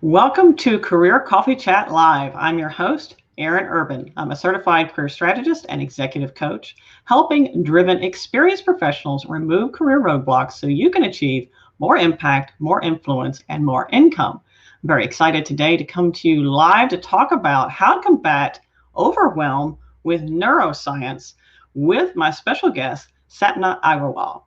Welcome to Career Coffee Chat Live. I'm your host, Erin Urban. I'm a certified career strategist and executive coach, helping driven, experienced professionals remove career roadblocks so you can achieve more impact, more influence, and more income. I'm very excited today to come to you live to talk about how to combat overwhelm with neuroscience with my special guest, Sapna Aggarwal.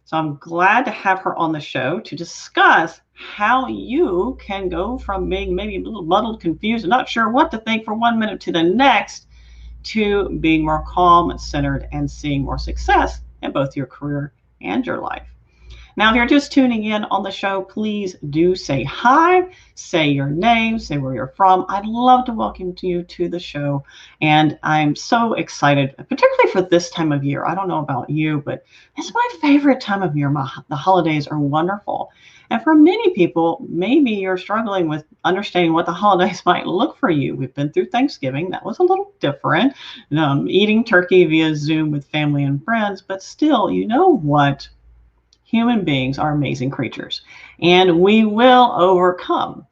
So I'm glad to have her on the show to discuss how you can go from being maybe a little muddled, confused, and not sure what to think for 1 minute to the next to being more calm and centered and seeing more success in both your career and your life. Now, if you're just tuning in on the show, please do say hi, say your name, say where you're from. I'd love to welcome you to the show. And I'm so excited, particularly for this time of year. I don't know about you, but it's my favorite time of year. The holidays are wonderful. And for many people, maybe you're struggling with understanding what the holidays might look for you. We've been through Thanksgiving. That was a little different, eating turkey via Zoom with family and friends. But still, you know what? Human beings are amazing creatures, and we will overcome.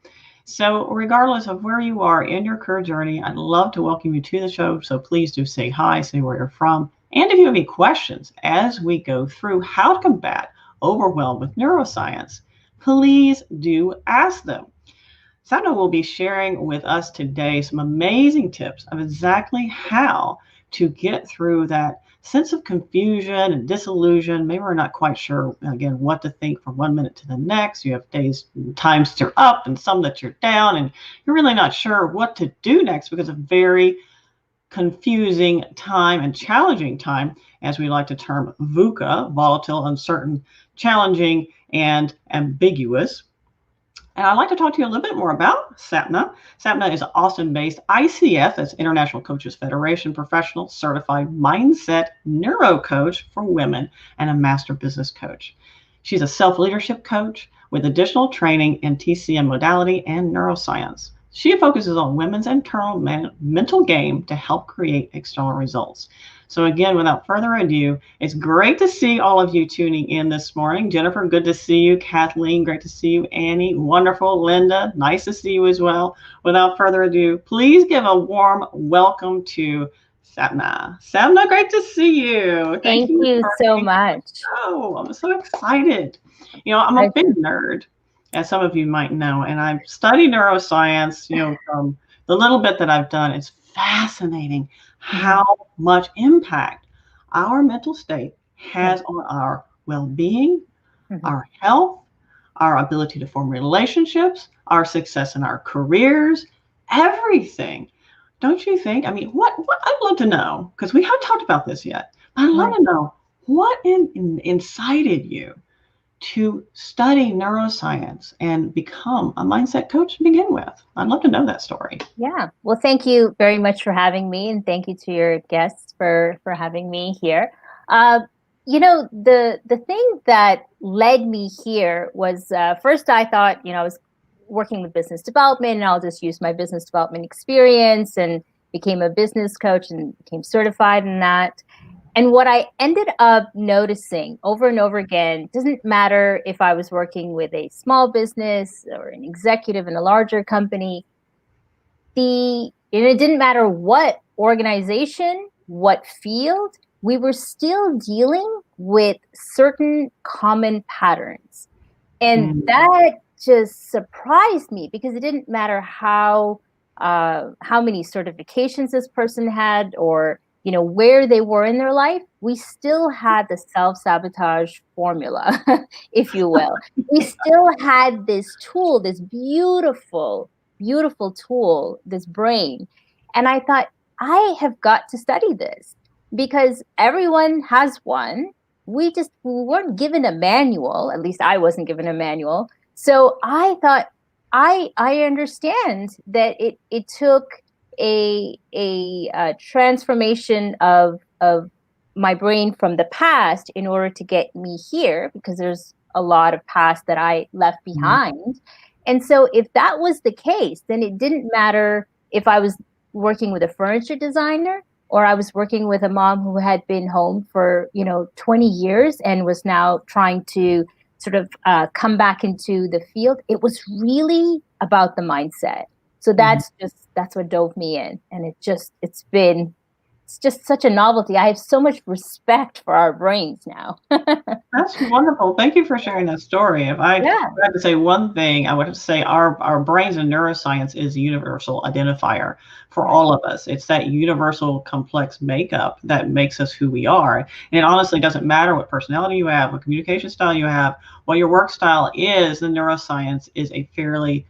So regardless of where you are in your career journey, I'd love to welcome you to the show. So please do say hi, say where you're from. And if you have any questions as we go through how to combat overwhelm with neuroscience, please do ask them. Sapna will be sharing with us today some amazing tips of exactly how to get through that sense of confusion and disillusion. Maybe we're not quite sure, again, what to think from 1 minute to the next. You have days, times you're up and some that you're down, and you're really not sure what to do next because of very confusing time and challenging time, as we like to term VUCA, volatile, uncertain, challenging, and ambiguous. And I'd like to talk to you a little bit more about Sapna. Sapna is an Austin-based ICF, that's International Coaches Federation professional, certified mindset NeuroCoach for women, and a master business coach. She's a self-leadership coach with additional training in TCM modality and neuroscience. She focuses on women's internal mental game to help create external results. So again, without further ado, it's great to see all of you tuning in this morning. Jennifer, good to see you. Kathleen, great to see you. Annie, wonderful. Linda, nice to see you as well. Without further ado, please give a warm welcome to Sapna. Sapna, great to see you. Thank you so much. Oh, I'm so excited. I'm a big nerd, as some of you might know, and I've studied neuroscience, from the little bit that I've done. It's fascinating how much impact our mental state has on our well-being, our health, our ability to form relationships, our success in our careers, everything. Don't you think? I mean, what I'd love to know, because we haven't talked about this yet. I'd love to know what incited you to study neuroscience and become a mindset coach to begin with. I'd love to know that story. Yeah. Well, thank you very much for having me, and thank you to your guests for having me here. The thing that led me here was first I thought, I was working with business development, and I'll just use my business development experience, and became a business coach and became certified in that. And what I ended up noticing over and over again, doesn't matter if I was working with a small business or an executive in a larger company, it didn't matter what organization, what field, we were still dealing with certain common patterns. And that just surprised me, because it didn't matter how many certifications this person had, or where they were in their life, we still had the self-sabotage formula, if you will. We still had this tool, this beautiful, beautiful tool, this brain. And I thought, I have got to study this, because everyone has one. We weren't given a manual. At least I wasn't given a manual. So I thought, I understand that it took a transformation of my brain from the past in order to get me here, because there's a lot of past that I left behind. And so if that was the case, then it didn't matter if I was working with a furniture designer, or I was working with a mom who had been home for 20 years and was now trying to sort of come back into the field, it was really about the mindset. So that's what dove me in. And it's just such a novelty. I have so much respect for our brains now. That's wonderful. Thank you for sharing that story. If I had to say one thing, I would have to say our brains and neuroscience is a universal identifier for all of us. It's that universal complex makeup that makes us who we are. And it honestly doesn't matter what personality you have, what communication style you have, what your work style is. The neuroscience is a fairly,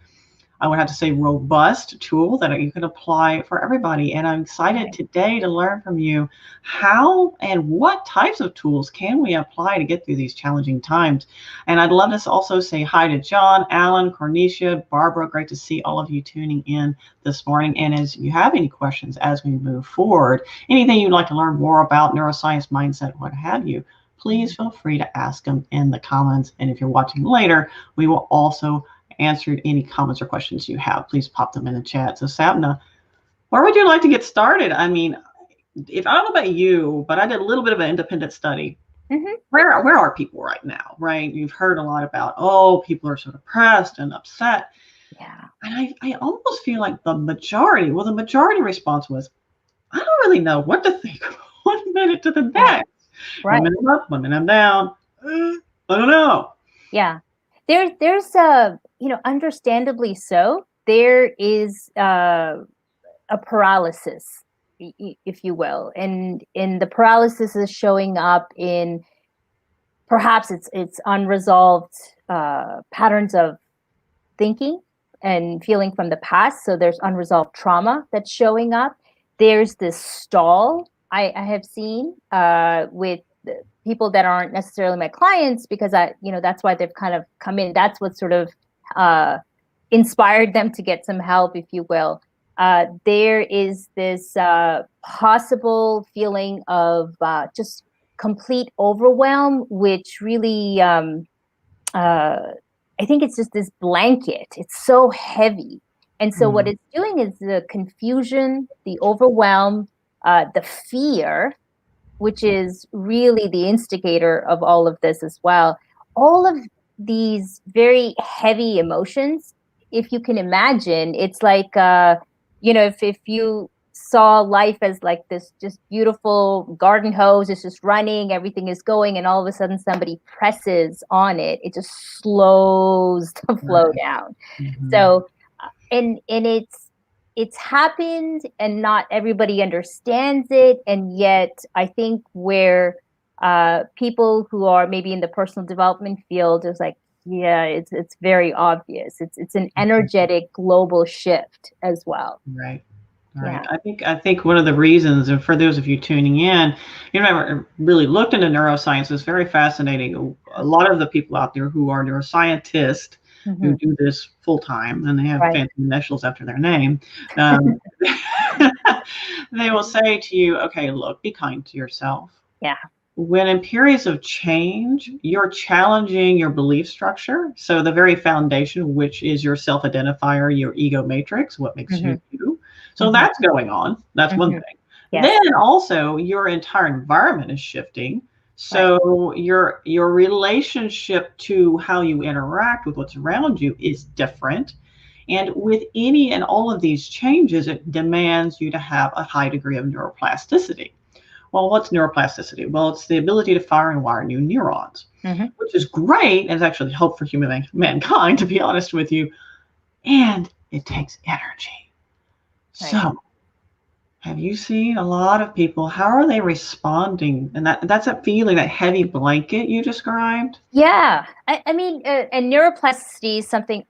I would have to say, robust tool that you can apply for everybody. And I'm excited today to learn from you how and what types of tools can we apply to get through these challenging times. And I'd love to also say hi to John, Alan, Cornetia, Barbara. Great to see all of you tuning in this morning. And as you have any questions as we move forward, anything you'd like to learn more about neuroscience, mindset, what have you, please feel free to ask them in the comments. And if you're watching later, we will also answered any comments or questions you have. Please pop them in the chat. So Sapna, where would you like to get started? I mean, if I don't know about you, but I did a little bit of an independent study. Where are people right now, right? You've heard a lot about, people are so depressed and upset. Yeah. And I almost feel like the majority response was, I don't really know what to think 1 minute to the next. Right. 1 minute up, 1 minute I'm down. I don't know. Yeah. There's understandably so, there is a paralysis, if you will, and the paralysis is showing up in perhaps it's unresolved patterns of thinking and feeling from the past. So there's unresolved trauma that's showing up. There's this stall I have seen with people that aren't necessarily my clients, because that's why they've kind of come in. That's what sort of inspired them to get some help, if you will. There is this possible feeling of just complete overwhelm, which really, I think it's just this blanket. It's so heavy. And so what it's doing is the confusion, the overwhelm, the fear, which is really the instigator of all of this as well. All of these very heavy emotions, if you can imagine, it's like, if you saw life as like this just beautiful garden hose, it's just running, everything is going, and all of a sudden somebody presses on it, it just slows the flow down. So, and it's happened and not everybody understands it. And yet I think where people who are maybe in the personal development field is like, yeah, it's very obvious. It's an energetic global shift as well. Right. Yeah. I think one of the reasons, and for those of you tuning in, you never really looked into neuroscience, is very fascinating. A lot of the people out there who are neuroscientists who do this full time, and they have fancy initials after their name, they will say to you, okay, look, be kind to yourself. Yeah. When in periods of change, you're challenging your belief structure. So the very foundation, which is your self-identifier, your ego matrix, what makes you you. So that's going on. That's one thing. Yes. Then also your entire environment is shifting. So your relationship to how you interact with what's around you is different. And with any and all of these changes, it demands you to have a high degree of neuroplasticity. Well, what's neuroplasticity? Well, it's the ability to fire and wire new neurons, which is great and is actually help for mankind, to be honest with you. And it takes energy. So have you seen a lot of people, how are they responding? And that's a feeling, that heavy blanket you described? Yeah. I mean, and neuroplasticity is something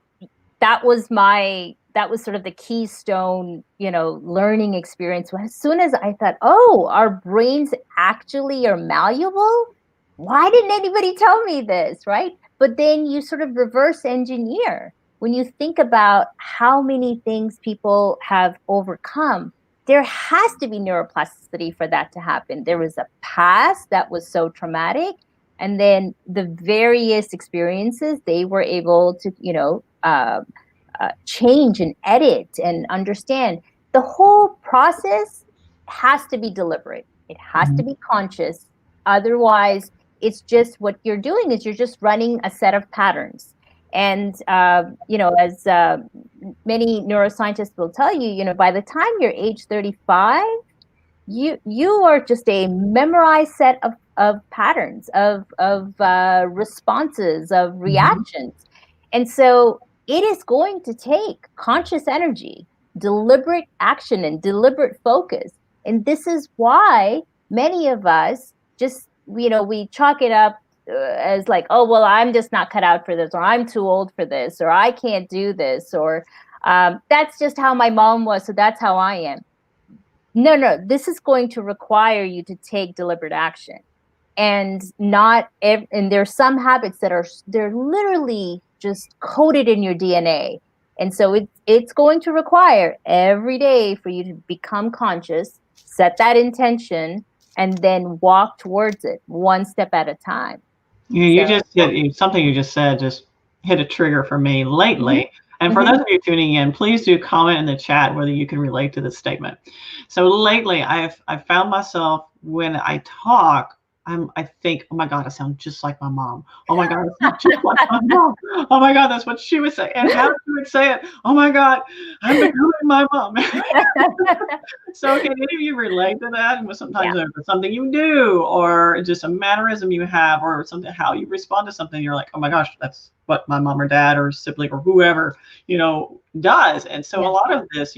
that was sort of the keystone, learning experience. As soon as I thought, our brains actually are malleable. Why didn't anybody tell me this, right? But then you sort of reverse engineer. When you think about how many things people have overcome, there has to be neuroplasticity for that to happen. There was a past that was so traumatic, and then the various experiences they were able to, change and edit and understand. The whole process has to be deliberate. It has to be conscious. Otherwise, it's just what you're doing is you're just running a set of patterns. And, as many neuroscientists will tell you, by the time you're age 35, you are just a memorized set of patterns, of responses, of reactions. And so it is going to take conscious energy, deliberate action, and deliberate focus. And this is why many of us just, we chalk it up as like, oh, well, I'm just not cut out for this, or I'm too old for this, or I can't do this, or that's just how my mom was, so that's how I am. No, this is going to require you to take deliberate action. And and there's some habits that they're literally just coded in your DNA. And so it's going to require every day for you to become conscious, set that intention, and then walk towards it one step at a time. You just hit something you just said, just hit a trigger for me lately. And for those of you tuning in, please do comment in the chat whether you can relate to this statement. So lately, I've found myself when I talk, I think, oh my God, I sound just like my mom. Oh my God, I sound just like my mom. Oh my God, that's what she would say. And how she would say it. Oh my God, I'm becoming my mom. So can any of you relate to that? And sometimes it's something you do, or just a mannerism you have, or something, how you respond to something. You're like, oh my gosh, that's what my mom or dad or sibling or whoever, does. And so a lot of this,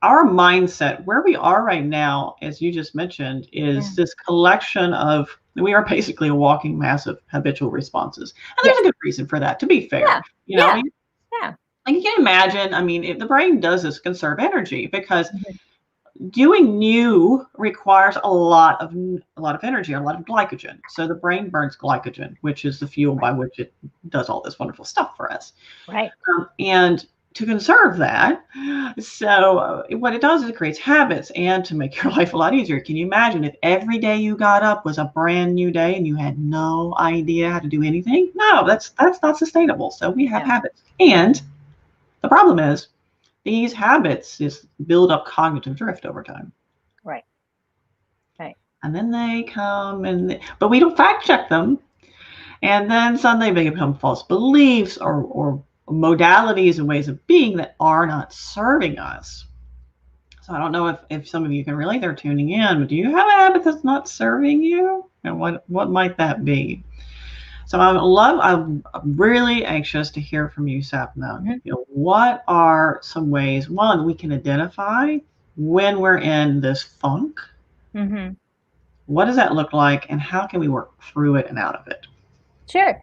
our mindset, where we are right now, as you just mentioned, is this collection of, we are basically a walking mass of habitual responses. And there's a good reason for that, to be fair. And you can imagine, if the brain does this, conserve energy, because doing new requires a lot of energy, a lot of glycogen. So the brain burns glycogen, which is the fuel by which it does all this wonderful stuff for us. Right. And to conserve that, so what it does is it creates habits, and to make your life a lot easier. Can you imagine if every day you got up was a brand new day and you had no idea how to do anything? No, that's not sustainable. So we have habits. And the problem is, these habits just build up cognitive drift over time. Right. And then they come but we don't fact check them. And then suddenly they become false beliefs or modalities and ways of being that are not serving us. So I don't know if some of you can relate, they're tuning in, but do you have a habit that's not serving you? And what might that be? So I'm really anxious to hear from you, Sapna. What are some ways, one, we can identify when we're in this funk? What does that look like, and how can we work through it and out of it? Sure.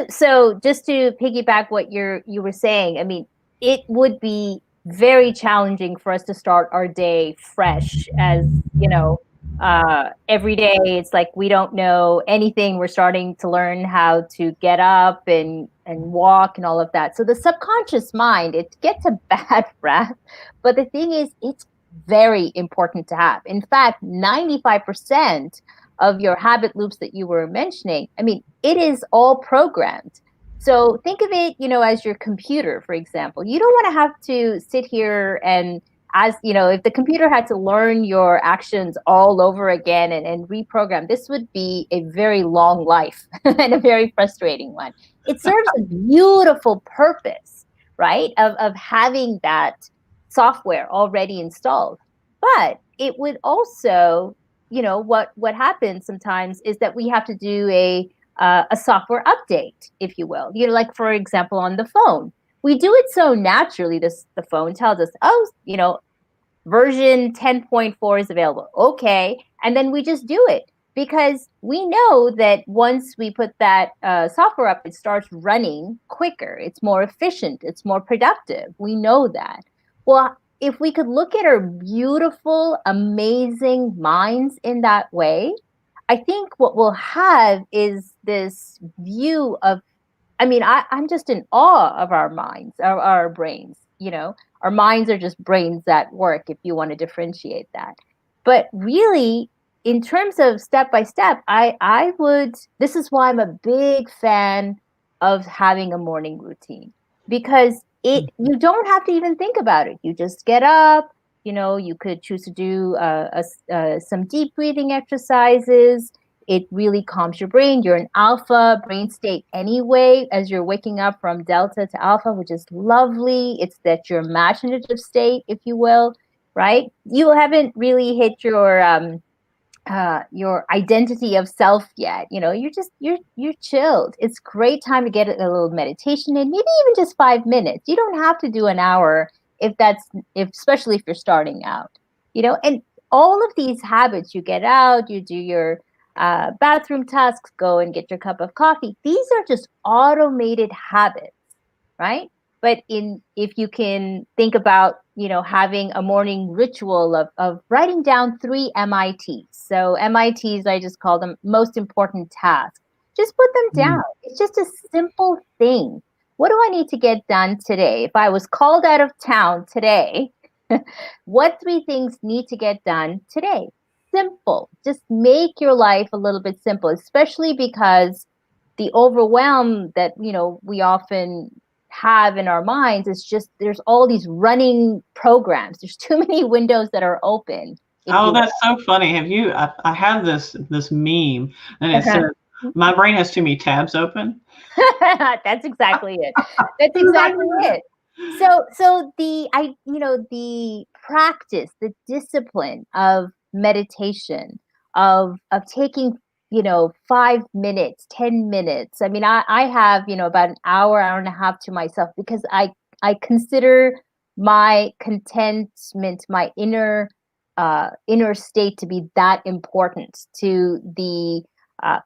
So just to piggyback what you were saying, it would be very challenging for us to start our day fresh, as every day it's like we don't know anything. We're starting to learn how to get up and walk and all of that. So the subconscious mind, it gets a bad rap, but the thing is, it's very important to have. In fact, 95% of your habit loops that you were mentioning, it is all programmed. So think of it, as your computer, for example. You don't want to have to sit here and, if the computer had to learn your actions all over again and reprogram, this would be a very long life and a very frustrating one. It serves a beautiful purpose, right, of having that software already installed. But it would also, what happens sometimes is that we have to do a software update, if you will. Like, for example, on the phone, we do it so naturally. The phone tells us, oh, version 10.4 is available. Okay. And then we just do it because we know that once we put that software up, it starts running quicker. It's more efficient. It's more productive. We know that. Well, if we could look at our beautiful, amazing minds in that way, I think what we'll have is this view of, I'm just in awe of our minds, our brains, Our minds are just brains that work, if you want to differentiate that. But really, in terms of step by step, this is why I'm a big fan of having a morning routine, because you don't have to even think about it. You just get up, you could choose to do some deep breathing exercises. It really calms your brain. You're in alpha brain state anyway, as you're waking up from delta to alpha, which is lovely. It's that your imaginative state, if you will, right? You haven't really hit your identity of self yet. You're chilled. It's great time to get a little meditation in, maybe even just 5 minutes. You don't have to do an hour if especially if you're starting out, and all of these habits, you get out, you do your bathroom tasks, go and get your cup of coffee. These are just automated habits, right? But if you can think about, having a morning ritual of writing down 3 MITs. So MITs, I just call them most important tasks. Just put them down. It's just a simple thing. What do I need to get done today? If I was called out of town today, what 3 things need to get done today? Simple. Just make your life a little bit simple, especially because the overwhelm that, we often have in our minds is just there's all these running programs. There's too many windows that are open. Oh, that's so funny. I have this meme, and it says, my brain has too many tabs open. That's exactly it. That's exactly it. So the practice, the discipline of meditation, of taking 5 minutes, 10 minutes. I mean, I have about an hour and a half to myself, because I consider my contentment, my inner state, to be that important to the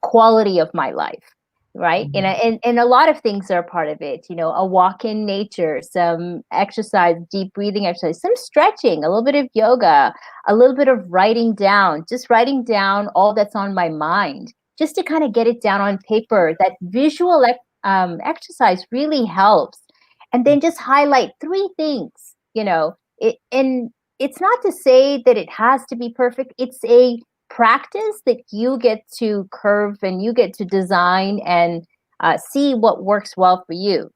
quality of my life. Right. And a lot of things are part of it, a walk in nature, some exercise, deep breathing exercise, some stretching, a little bit of yoga, a little bit of writing down all that's on my mind, just to kind of get it down on paper. That visual exercise really helps. And then just highlight 3 things, and it's not to say that it has to be perfect. It's a practice that you get to curve and you get to design and see what works well for you.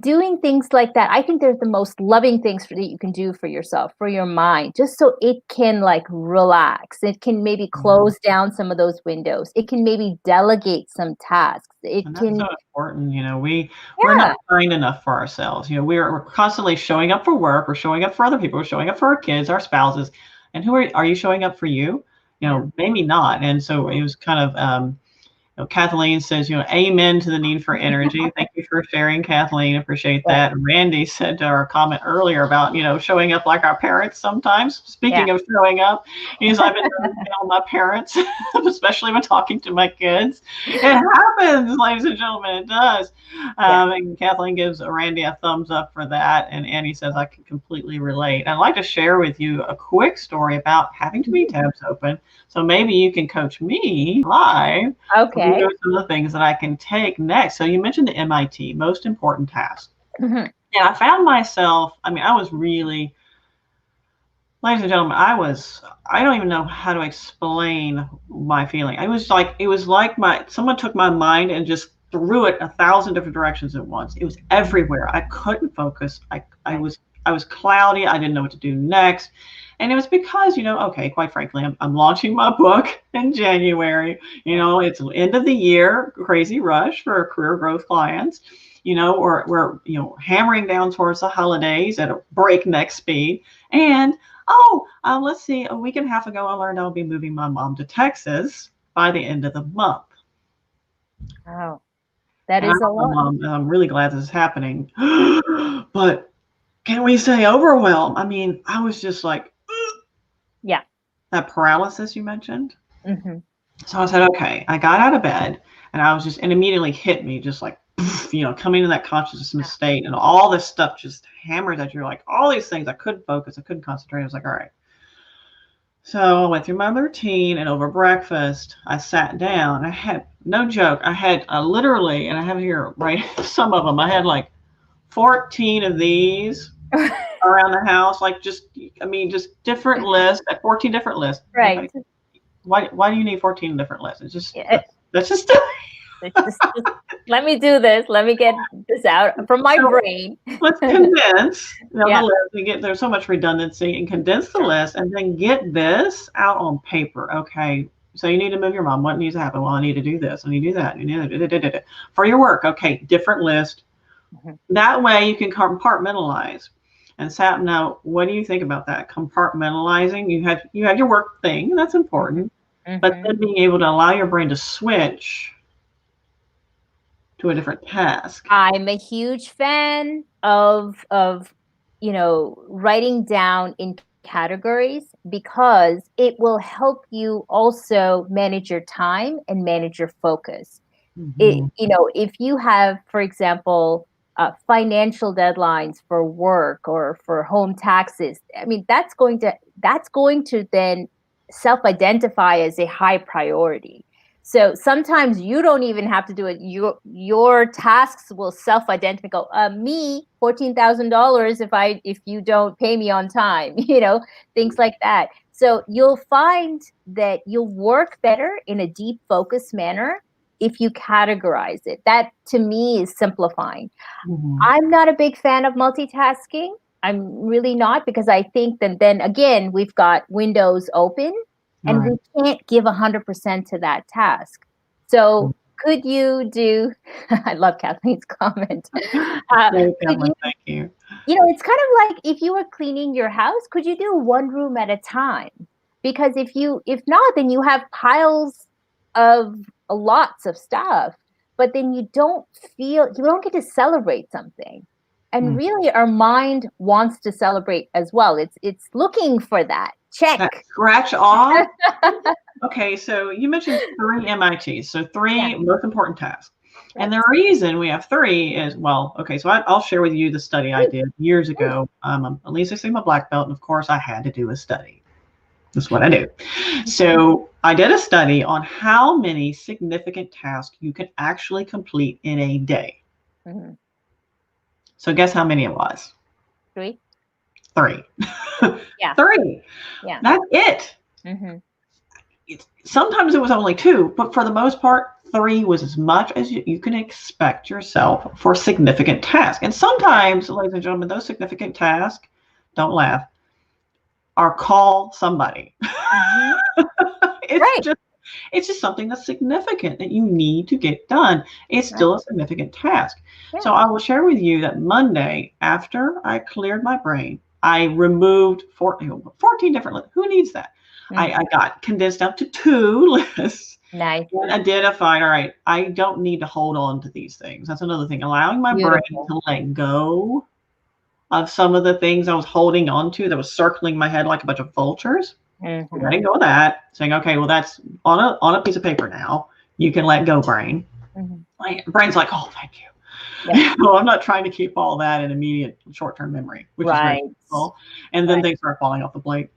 Doing things like that, I think they're the most loving things that you can do for yourself, for your mind, just so it can relax. It can maybe close down some of those windows. It can maybe delegate some tasks. And that's so important. We're not kind enough for ourselves. We're constantly showing up for work. We're showing up for other people. We're showing up for our kids, our spouses. And who are you showing up for you? Maybe not. And so it was kind of, Kathleen says, amen to the need for energy. Thank you for sharing, Kathleen. Appreciate that. And Randy said to our comment earlier about, showing up like our parents sometimes. Speaking of showing up, I've been on my parents, especially when talking to my kids. It happens, ladies and gentlemen, it does. And Kathleen gives Randy a thumbs up for that. And Annie says, I can completely relate. I'd like to share with you a quick story about having to be tabs open. So maybe you can coach me live. Okay. Some of the things that I can take next. So you mentioned the MIT, most important task. And I found myself, I was really, ladies and gentlemen, I don't even know how to explain my feeling. It was like someone took my mind and just threw it 1,000 different directions at once. It was everywhere. I couldn't focus. I was cloudy. I didn't know what to do next. And it was because, quite frankly, I'm launching my book in January. It's the end of the year, crazy rush for career growth clients. We're hammering down towards the holidays at a breakneck speed. And, let's see, a week and a half ago, I learned I'll be moving my mom to Texas by the end of the month. Wow. That is a lot. I'm really glad this is happening. But can we say overwhelm? I was just like, that paralysis you mentioned. So I said, okay, I got out of bed and and immediately hit me, just like, coming to that consciousness state, and all this stuff just hammers at you, like all these things. I couldn't focus. I couldn't concentrate. I was like, all right. So I went through my routine, and over breakfast, I sat down. I had, no joke, I had literally, and I have here, right, some of them, I had like 14 of these around the house, just different lists, 14 different lists. Right. Why do you need 14 different lists? It's just, that's just let me do this. Let me get this out from my brain. Let's condense the list. There's so much redundancy, and condense the list, and then get this out on paper. Okay. So you need to move your mom. What needs to happen? Well, I need to do this. I need to do that. For your work, okay, different list. Mm-hmm. That way you can compartmentalize. And Sapna, what do you think about that? Compartmentalizing. You have your work thing, and that's important. Mm-hmm. But then being able to allow your brain to switch to a different task. I'm a huge fan of writing down in categories, because it will help you also manage your time and manage your focus. Mm-hmm. If you have, for example, financial deadlines for work or for home taxes, I mean, that's going to then self-identify as a high priority. So sometimes you don't even have to do it. Your tasks will self-identify. Go, me, $14,000 if you don't pay me on time. Things like that. So you'll find that you'll work better in a deep focus manner if you categorize it. That to me is simplifying. Mm-hmm. I'm not a big fan of multitasking. I'm really not, because I think that then again we've got windows open. And we can't give 100% to that task. So could you do, I love Kathleen's comment. Thank you. It's kind of like if you were cleaning your house, could you do one room at a time? Because if not, then you have piles of lots of stuff, but then you don't get to celebrate something. And really our mind wants to celebrate as well. It's looking for that. Check. That scratch off. Okay, so you mentioned 3 MITs, so 3 most important tasks. Right. And the reason we have 3 is, so I'll share with you the study I did years ago. At least I say I'm a black belt, and of course I had to do a study. That's what I do. So I did a study on how many significant tasks you can actually complete in a day. Mm-hmm. So guess how many it was? 3. 3. Yeah. 3. Yeah. That's it. Mm-hmm. Sometimes it was only 2, but for the most part, 3 was as much as you can expect yourself for significant tasks. And sometimes, ladies and gentlemen, those significant tasks, don't laugh, are call somebody. Mm-hmm. It's just something that's significant that you need to get done. It's still a significant task. Yeah. So I will share with you that Monday, after I cleared my brain, I removed 14 different lists. Who needs that? Mm-hmm. I got condensed down to 2 lists. Nice. And identified, all right, I don't need to hold on to these things. That's another thing. Allowing my brain to let go of some of the things I was holding on to that was circling my head like a bunch of vultures. Mm-hmm. Letting go of that, saying, okay, well, that's on a piece of paper now. You can let go, brain. Mm-hmm. My brain's like, oh, thank you. Yeah. Well, I'm not trying to keep all that in immediate short-term memory, which is very useful. And then things start falling off the plate.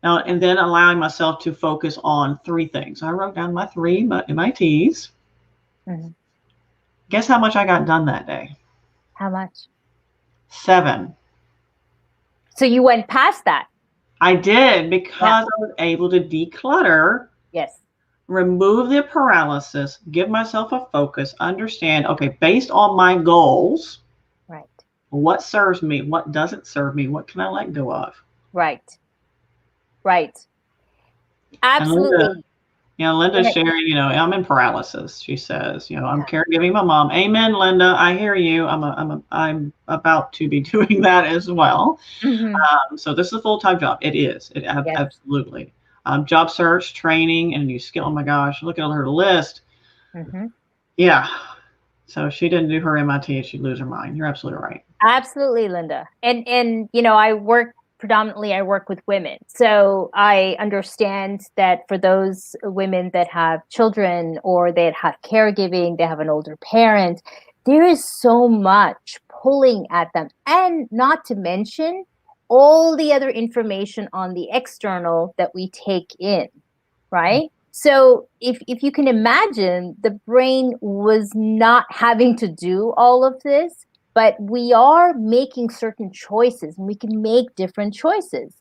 Now, and then allowing myself to focus on 3 things. I wrote down my 3 MITs. Mm-hmm. Guess how much I got done that day? How much? 7. So you went past that? I did, because I was able to declutter. Yes. Remove the paralysis, give myself a focus, understand, okay, based on my goals, right, what serves me, what doesn't serve me, what can I let go of? Right. Absolutely. Linda's sharing, I'm in paralysis, she says, I'm caregiving my mom. Amen, Linda. I hear you. I'm about to be doing that as well. Mm-hmm. So this is a full-time job. It is. Absolutely. Job search, training, and a new skill. Oh my gosh, look at her list. Mm-hmm. Yeah. So if she didn't do her MIT, she'd lose her mind. You're absolutely right. Absolutely, Linda. And I work with women. So I understand that for those women that have children or that have caregiving, they have an older parent, there is so much pulling at them. And not to mention all the other information on the external that we take in, right? So if you can imagine, the brain was not having to do all of this, but we are making certain choices, and we can make different choices.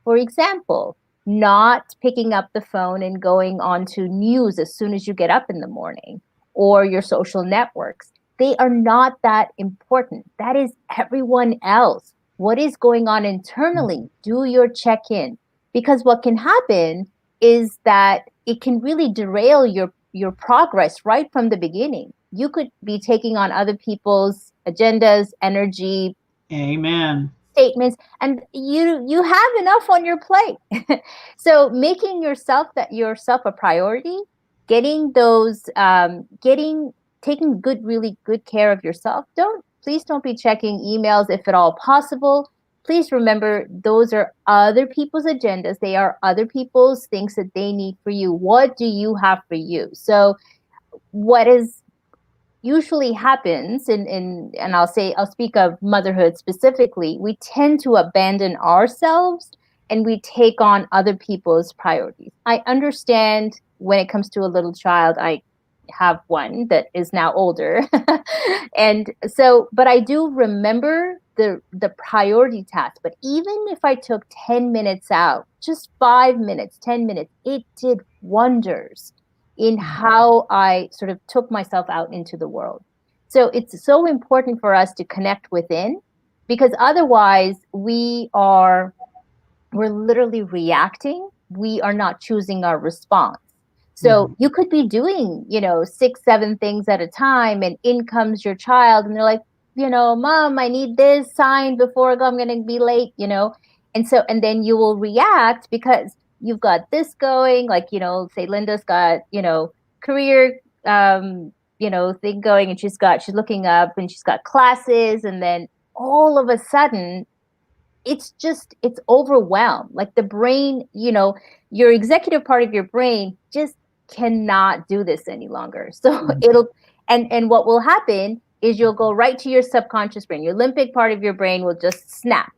For example, not picking up the phone and going on to news as soon as you get up in the morning, or your social networks. They are not that important. That is everyone else. What is going on internally? Do your check-in. Because what can happen is that it can really derail your progress right from the beginning. You could be taking on other people's agendas, energy, Amen. statements, and you have enough on your plate. So making yourself a priority, getting those getting taking really good care of yourself. Please don't be checking emails if at all possible. Please remember, those are other people's agendas. They are other people's things that they need for you. What do you have for you? So what is usually happens and I'll speak of motherhood specifically, we tend to abandon ourselves and we take on other people's priorities. I understand when it comes to a little child. I have one that is now older. And so, but I do remember the priority task. But even if I took 10 minutes out, just 5 minutes, 10 minutes, it did wonders in how I sort of took myself out into the world. So it's so important for us to connect within, because otherwise we're literally reacting. We are not choosing our response. So you could be doing, 6, 7 things at a time, and in comes your child and they're like, Mom, I need this signed before I go. I'm going to be late, and then you will react because you've got this going, like, say Linda's got, career, thing going, and she's looking up and she's got classes, and then all of a sudden it's overwhelmed. Like the brain, your executive part of your brain just cannot do this any longer. So and what will happen is you'll go right to your subconscious brain. Your limbic part of your brain will just snap,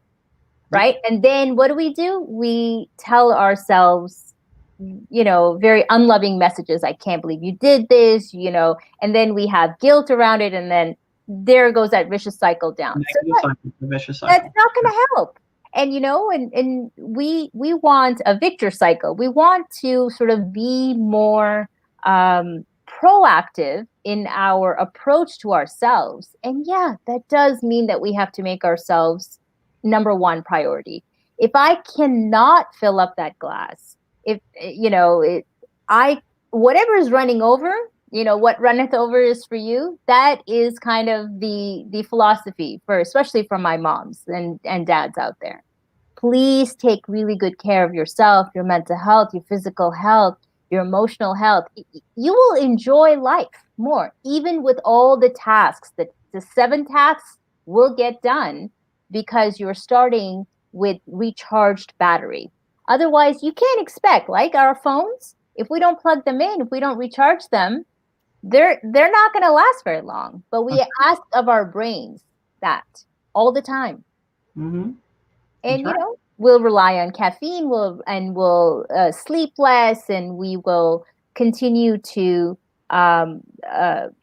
right? And then what do? We tell ourselves, very unloving messages. I can't believe you did this, and then we have guilt around it, and then there goes that vicious cycle down. So Vicious cycle. That's not going to help. And and we want a victor cycle. We want to sort of be more proactive in our approach to ourselves. And yeah, that does mean that we have to make ourselves number one priority. If I cannot fill up that glass, if whatever is running over, what runneth over is for you. That is kind of the philosophy especially for my moms and dads out there. Please take really good care of yourself, your mental health, your physical health, your emotional health. You will enjoy life more, even with all the tasks. The 7 tasks will get done because you're starting with recharged battery. Otherwise, you can't expect, like our phones, if we don't plug them in, if we don't recharge them, they're not going to last very long. But we ask of our brains that all the time. And we'll rely on caffeine, we'll sleep less, and we will continue to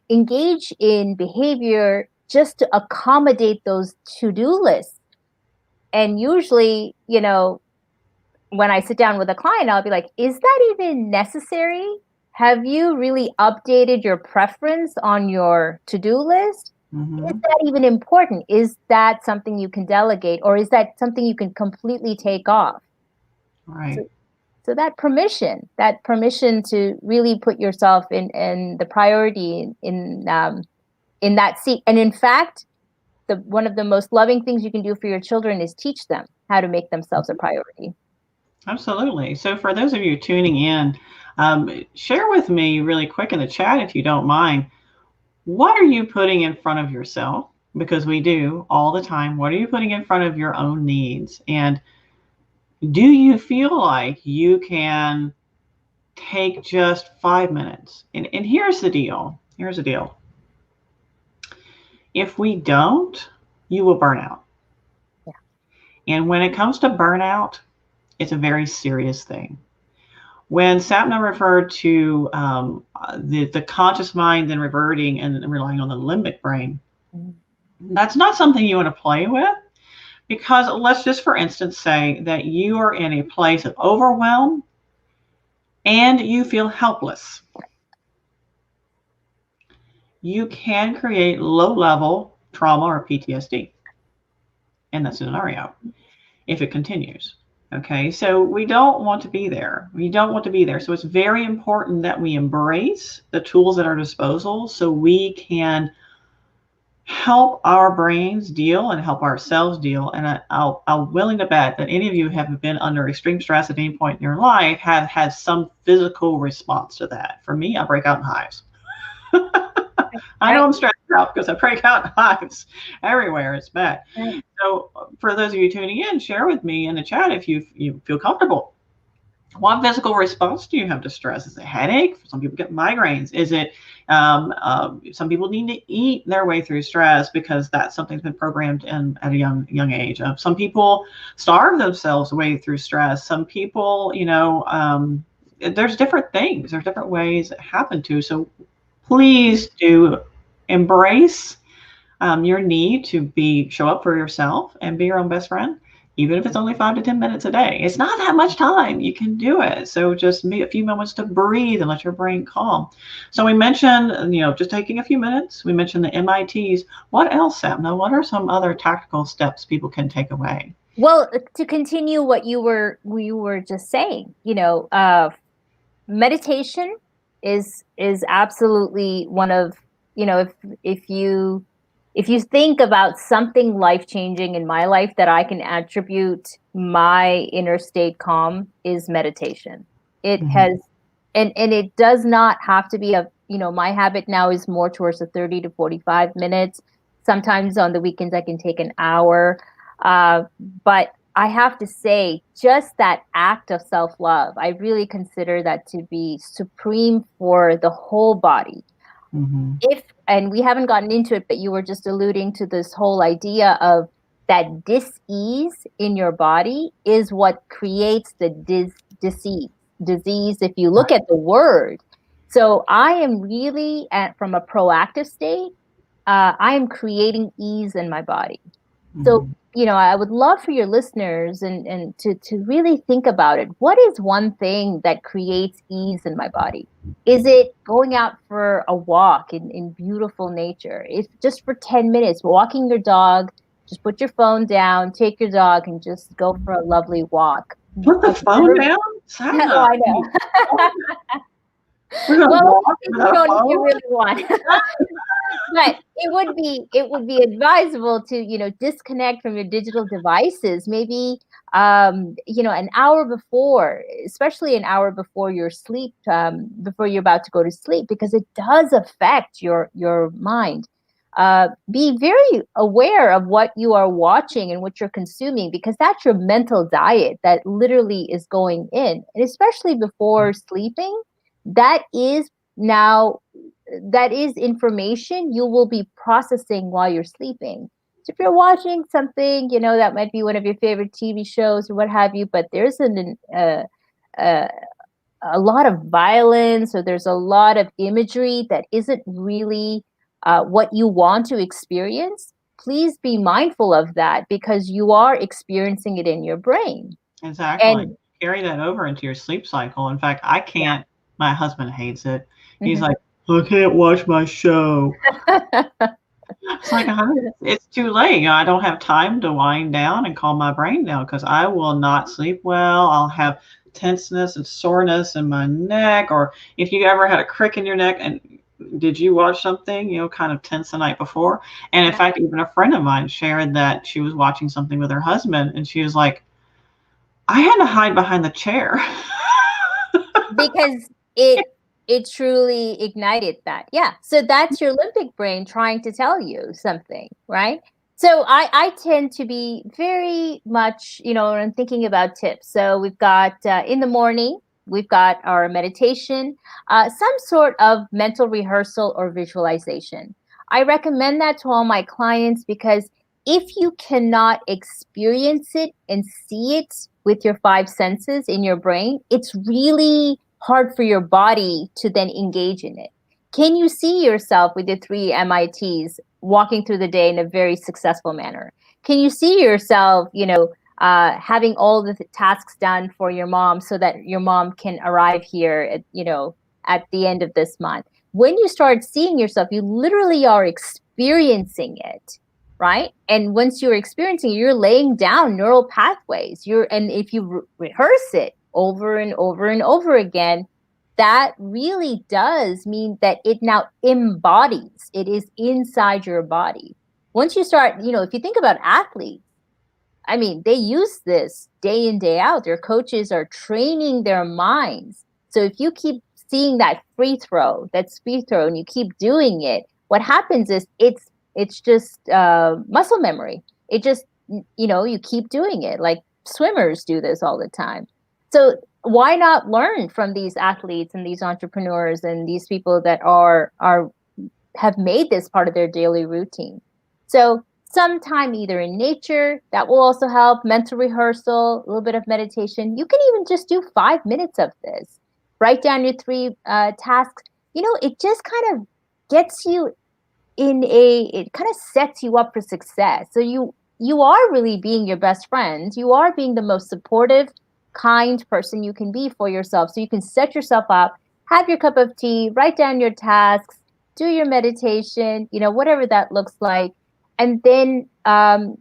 engage in behavior just to accommodate those to-do lists. And usually, when I sit down with a client, I'll be like, is that even necessary? Have you really updated your preference on your to-do list? Is that even important? Is that something you can delegate, or is that something you can completely take off? Right. So that permission to really put yourself in the priority in that seat. And in fact, one of the most loving things you can do for your children is teach them how to make themselves a priority. Absolutely. So for those of you tuning in, share with me really quick in the chat, if you don't mind, what are you putting in front of yourself? Because we do all the time. What are you putting in front of your own needs? And do you feel like you can take just 5 minutes? And here's the deal. If we don't, you will burn out. Yeah. And when it comes to burnout, it's a very serious thing. When Sapna referred to the conscious mind and reverting and relying on the limbic brain, that's not something you want to play with, because let's just, for instance, say that you are in a place of overwhelm and you feel helpless. You can create low-level trauma or PTSD in that scenario if it continues. Okay, so we don't want to be there. We don't want to be there. So it's very important that we embrace the tools at our disposal so we can help our brains deal and help ourselves deal. And I'm willing to bet that any of you have been under extreme stress at any point in your life have had some physical response to that. For me, I break out in hives. I know Right. I'm stressed out because I break out in hives everywhere. It's bad. Right. So for those of you tuning in, share with me in the chat if you feel comfortable. What physical response do you have to stress? Is it a headache? Some people get migraines. Is it some people need to eat their way through stress because that's something's been programmed in at a young age. Some people starve themselves way through stress. Some people, there's different things. There's different ways it happen to. So please do embrace your need to show up for yourself and be your own best friend, even if it's only 5 to 10 minutes a day. It's not that much time. You can do it. So just be a few moments to breathe and let your brain calm. So we mentioned, just taking a few minutes. We mentioned the MITs. What else, Sapna? What are some other tactical steps people can take away? Well, to continue what you were just saying, meditation is absolutely one of, if you think about something life changing in my life that I can attribute my inner state calm is meditation. It Mm-hmm. has, and it does not have to be my habit now is more towards the 30 to 45 minutes. Sometimes on the weekends I can take an hour. Uh, but I have to say, just that act of self-love, I really consider that to be supreme for the whole body. Mm-hmm. And we haven't gotten into it, but you were just alluding to this whole idea of that dis-ease in your body is what creates the disease if you look at the word. So I am really from a proactive state, I am creating ease in my body. So, Mm-hmm. I would love for your listeners and to really think about it. What is one thing that creates ease in my body? Is it going out for a walk in beautiful nature? It's just for 10 minutes, walking your dog, just put your phone down, take your dog, and just go for a lovely walk. Put the phone down, Oh, Sapna. I know. We're gonna Well, walk take with the our phone if you phone. really want. But it would be advisable to disconnect from your digital devices, maybe an hour before, especially an hour before your sleep, before you're about to go to sleep, because it does affect your mind. Be very aware of what you are watching and what you're consuming, because that's your mental diet that literally is going in, and especially before sleeping, that is now that is information you will be processing while you're sleeping. So if you're watching something, that might be one of your favorite TV shows or what have you, but there's uh, a lot of violence, or there's a lot of imagery that isn't really what you want to experience, please be mindful of that, because you are experiencing it in your brain. Exactly. And Carry that over into your sleep cycle. In fact, I yeah. can't. My husband hates it. He's Mhm. like, I can't watch my show. It's like, it's too late. I don't have time to wind down and calm my brain down because I will not sleep well. I'll have tenseness and soreness in my neck. Or if you ever had a crick in your neck and did you watch something, kind of tense the night before? And in Yeah. fact, even a friend of mine shared that she was watching something with her husband and she was like, I had to hide behind the chair. Because it truly ignited that. Yeah, so that's your limbic brain trying to tell you something, right? So I tend to be very much, when I'm thinking about tips. So we've got in the morning, we've got our meditation, some sort of mental rehearsal or visualization. I recommend that to all my clients, because if you cannot experience it and see it with your five senses in your brain, it's really hard for your body to then engage in it. Can you see yourself with your three MITs walking through the day in a very successful manner? Can you see yourself, having all the tasks done for your mom so that your mom can arrive here at the end of this month? When you start seeing yourself, you literally are experiencing it. right? And once you're experiencing it, you're laying down neural pathways. And if you rehearse it over and over and over again, that really does mean that it now embodies, it is inside your body. Once you start, if you think about athletes, I mean, they use this day in, day out. Their coaches are training their minds. So if you keep seeing that that speed throw, and you keep doing it, what happens is it's just muscle memory. It just, you keep doing it. Like swimmers do this all the time. So why not learn from these athletes and these entrepreneurs and these people that have made this part of their daily routine? So sometime either in nature, that will also help, mental rehearsal, a little bit of meditation. You can even just do 5 minutes of this. Write down your 3 tasks. It just kind of gets you it kind of sets you up for success. So you are really being your best friend. You are being the most supportive, kind person you can be for yourself. So you can set yourself up, have your cup of tea, write down your tasks, do your meditation, whatever that looks like. And then and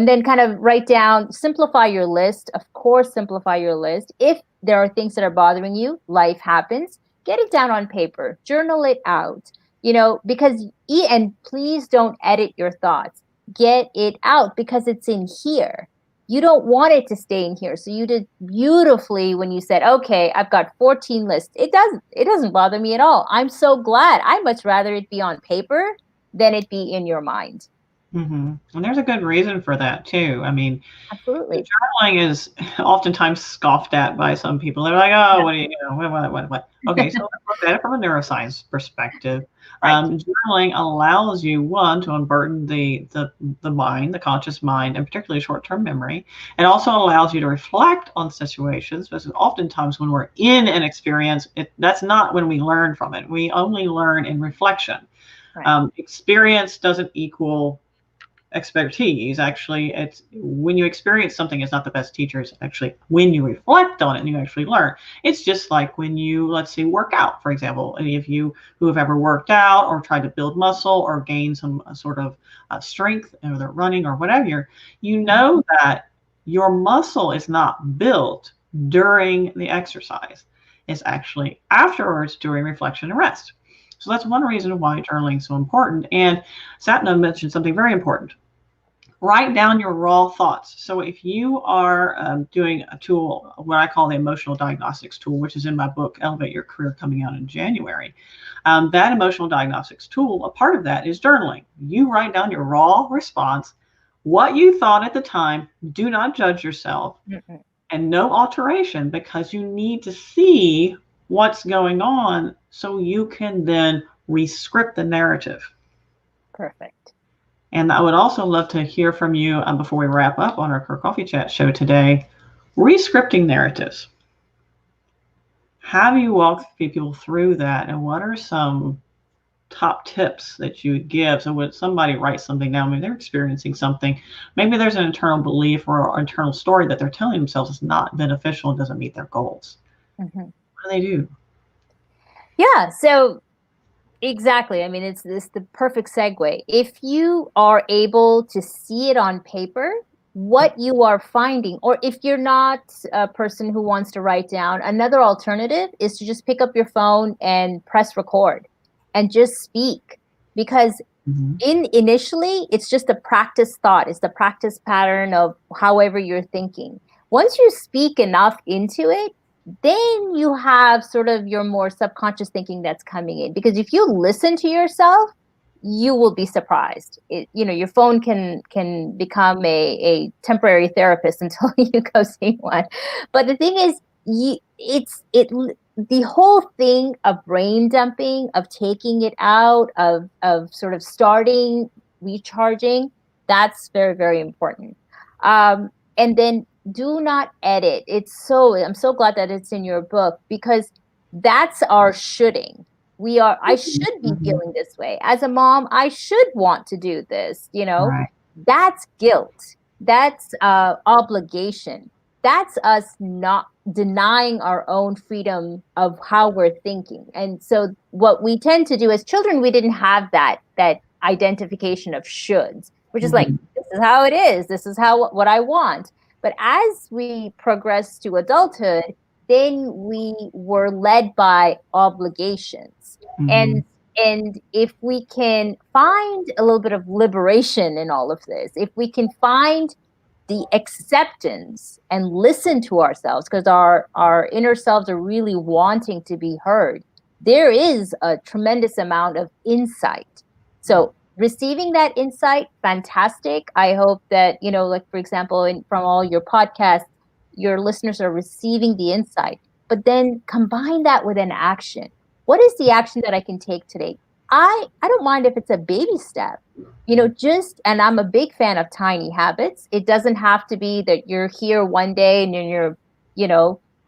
then kind of write down, simplify your list. Of course, simplify your list. If there are things that are bothering you, life happens, get it down on paper, journal it out, and please don't edit your thoughts. Get it out because it's in here. You don't want it to stay in here. So you did beautifully when you said, okay, I've got 14 lists. It doesn't bother me at all. I'm so glad. I'd much rather it be on paper than it be in your mind. Mm-hmm. And there's a good reason for that too. I mean, absolutely, journaling is oftentimes scoffed at by some people. They're like, "Oh, what do you know? What?" Okay, so let's look at it from a neuroscience perspective. right. Journaling allows you, one, to unburden the mind, the conscious mind, and particularly short-term memory. It also allows you to reflect on situations, because oftentimes when we're in an experience, that's not when we learn from it. We only learn in reflection. Right. Experience doesn't equal expertise. Actually, it's when you experience something, it's not the best teacher. It's actually when you reflect on it and you actually learn. It's just like when you, let's say, work out, for example. Any of you who have ever worked out or tried to build muscle or gain some sort of strength, whether running or whatever, you know that your muscle is not built during the exercise. It's actually afterwards during reflection and rest. So that's one reason why journaling is so important. And Sapna mentioned something very important. Write down your raw thoughts. So if you are doing a tool, what I call the emotional diagnostics tool, which is in my book, Elevate Your Career, coming out in January, that emotional diagnostics tool, a part of that is journaling. You write down your raw response, what you thought at the time. Do not judge yourself, and no alteration, because you need to see what's going on so you can then re-script the narrative. Perfect. And I would also love to hear from you before we wrap up on our Coffee Chat show today. Re-scripting narratives. How do you walk people through that, and what are some top tips that you would give? So when somebody writes something down, maybe they're experiencing something, maybe there's an internal belief or internal story that they're telling themselves is not beneficial and doesn't meet their goals. What do they do? Yeah, so exactly. I mean, it's the perfect segue. If you are able to see it on paper, what you are finding, or if you're not a person who wants to write down, another alternative is to just pick up your phone and press record and just speak. Because initially, it's just a practice thought. It's the practice pattern of however you're thinking. Once you speak enough into it, then you have sort of your more subconscious thinking that's coming in. Because if you listen to yourself, you will be surprised. Your phone can become a temporary therapist until you go see one. But the thing is, the whole thing of brain dumping, of taking it out, of sort of starting recharging, that's very, very important. And then do not edit. I'm so glad that it's in your book, because that's our shoulding. I should be feeling this way. As a mom, I should want to do this, Right. That's guilt. That's obligation. That's us not denying our own freedom of how we're thinking. And so what we tend to do as children, we didn't have that identification of shoulds, which is like, this is how it is. This is what I want. But as we progress to adulthood, then we were led by obligations. And if we can find a little bit of liberation in all of this, if we can find the acceptance and listen to ourselves, because our inner selves are really wanting to be heard, there is a tremendous amount of insight. So receiving that insight, fantastic. I hope that, like, for example, from all your podcasts, your listeners are receiving the insight, but then combine that with an action. What is the action that I can take today? I don't mind if it's a baby step, and I'm a big fan of tiny habits. It doesn't have to be that you're here one day and then you're,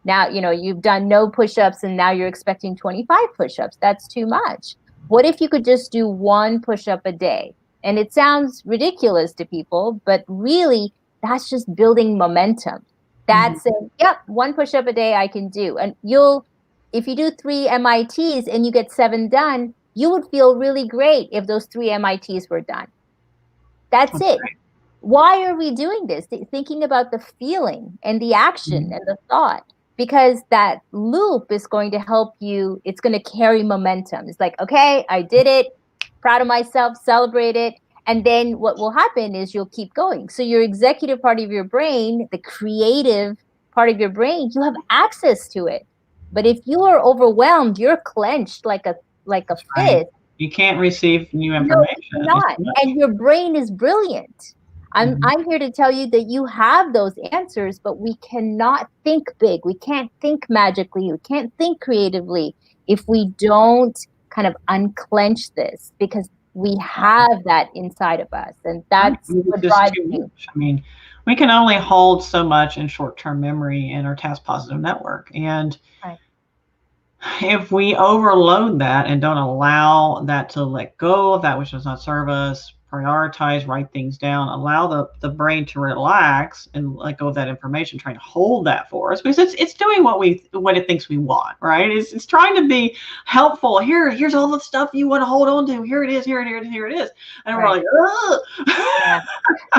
now, you've done no push-ups and now you're expecting 25 push-ups. That's too much. What if you could just do one push-up a day? And it sounds ridiculous to people, but really that's just building momentum. That's saying, yep, one push-up a day I can do. And if you do 3 MITs and you get 7 done, you would feel really great if those 3 MITs were done. That's it. Why are we doing this? Thinking about the feeling and the action and the thought, because that loop is going to help you. It's going to carry momentum. It's like, okay, I did it. Proud of myself, celebrate it. And then what will happen is you'll keep going. So your executive part of your brain, the creative part of your brain, you have access to it. But if you are overwhelmed, you're clenched like a fist. You can't receive new information. No, not. And your brain is brilliant. I'm here to tell you that you have those answers, but we cannot think big. We can't think magically. We can't think creatively if we don't kind of unclench this, because we have that inside of us. And that's what drives me. I mean, we can only hold so much in short-term memory in our task positive network. And if we overload that and don't allow that to let go of that which does not serve us, prioritize, write things down, allow the brain to relax and let go of that information, trying to hold that for us, because it's doing what it thinks we want, right? It's trying to be helpful. Here's all the stuff you want to hold on to. Here it is, here it is. And we're like, ugh.